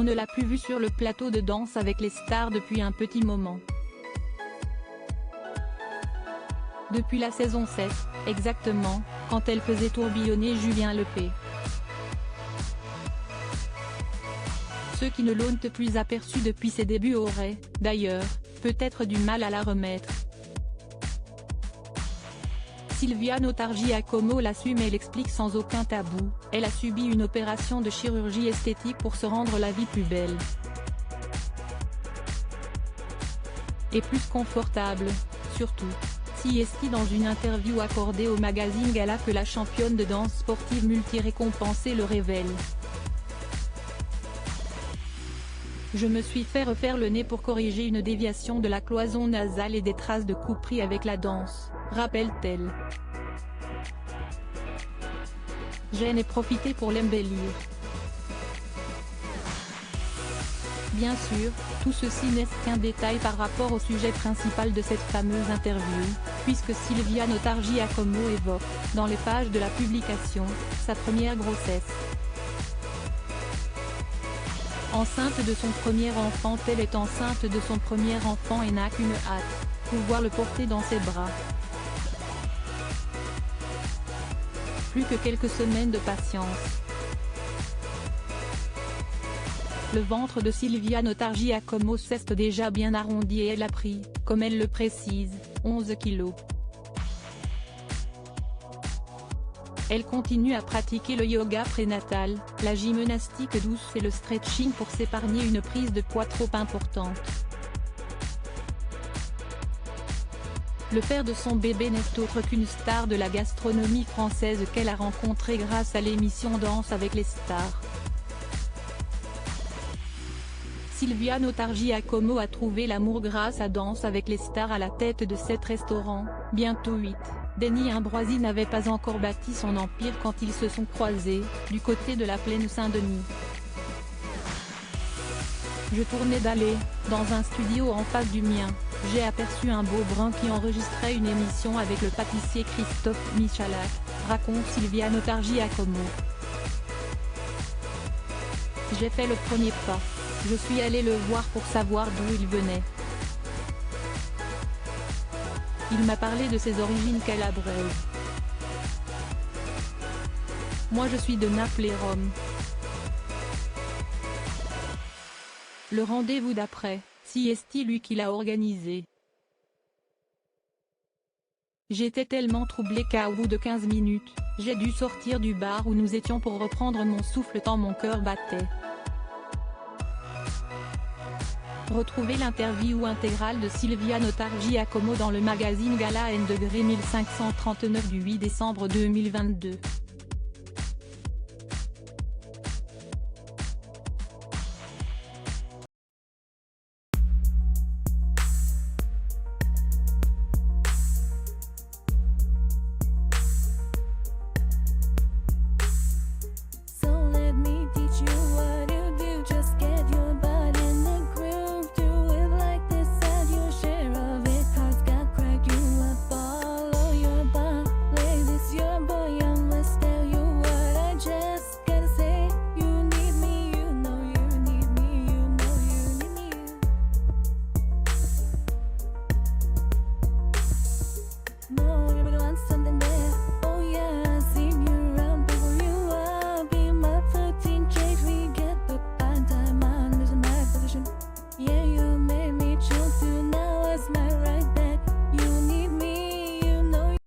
On ne l'a plus vue sur le plateau de Danse avec les stars depuis un petit moment. Depuis la saison 7, exactement, quand elle faisait tourbillonner Julien Lepé. Ceux qui ne l'ont plus aperçue depuis ses débuts auraient, d'ailleurs, peut-être du mal à la remettre. Sylvia Notargiacomo l'assume et l'explique sans aucun tabou, elle a subi une opération de chirurgie esthétique pour se rendre la vie plus belle. Et plus confortable, surtout. Siesti dans une interview accordée au magazine Gala que la championne de danse sportive multi-récompensée le révèle. Je me suis fait refaire le nez pour corriger une déviation de la cloison nasale et des traces de couperie avec la danse, rappelle-t-elle. J'en ai profité pour l'embellir. Bien sûr, tout ceci n'est qu'un détail par rapport au sujet principal de cette fameuse interview, puisque Sylvia Notargiacomo évoque, dans les pages de la publication, sa première grossesse. Enceinte de son premier enfant, elle est enceinte de son premier enfant et n'a qu'une hâte, pouvoir le porter dans ses bras. Plus que quelques semaines de patience. Le ventre de Sylvia Notargiacomo s'est déjà bien arrondi et elle a pris, comme elle le précise, 11 kilos. Elle continue à pratiquer le yoga prénatal, la gymnastique douce et le stretching pour s'épargner une prise de poids trop importante. Le père de son bébé n'est autre qu'une star de la gastronomie française qu'elle a rencontrée grâce à l'émission Danse avec les stars. Sylvia Notargiacomo a trouvé l'amour grâce à Danse avec les stars à la tête de 7 restaurants, bientôt 8. Denis Ambroisi n'avait pas encore bâti son empire quand ils se sont croisés, du côté de la plaine Saint-Denis. Je tournais d'aller, dans un studio en face du mien, j'ai aperçu un beau brun qui enregistrait une émission avec le pâtissier Christophe Michalak, raconte Sylvia Notargiacomo. J'ai fait le premier pas. Je suis allée le voir pour savoir d'où il venait. Il m'a parlé de ses origines calabraises. Moi je suis de Naples et Rome. Le rendez-vous d'après, Siesti lui qui l'a organisé. J'étais tellement troublée qu'à bout de 15 minutes, j'ai dû sortir du bar où nous étions pour reprendre mon souffle tant mon cœur battait. Retrouvez l'interview intégrale de Sylvia Notargiacomo dans le magazine Gala N degré 1539 du 8 décembre 2022.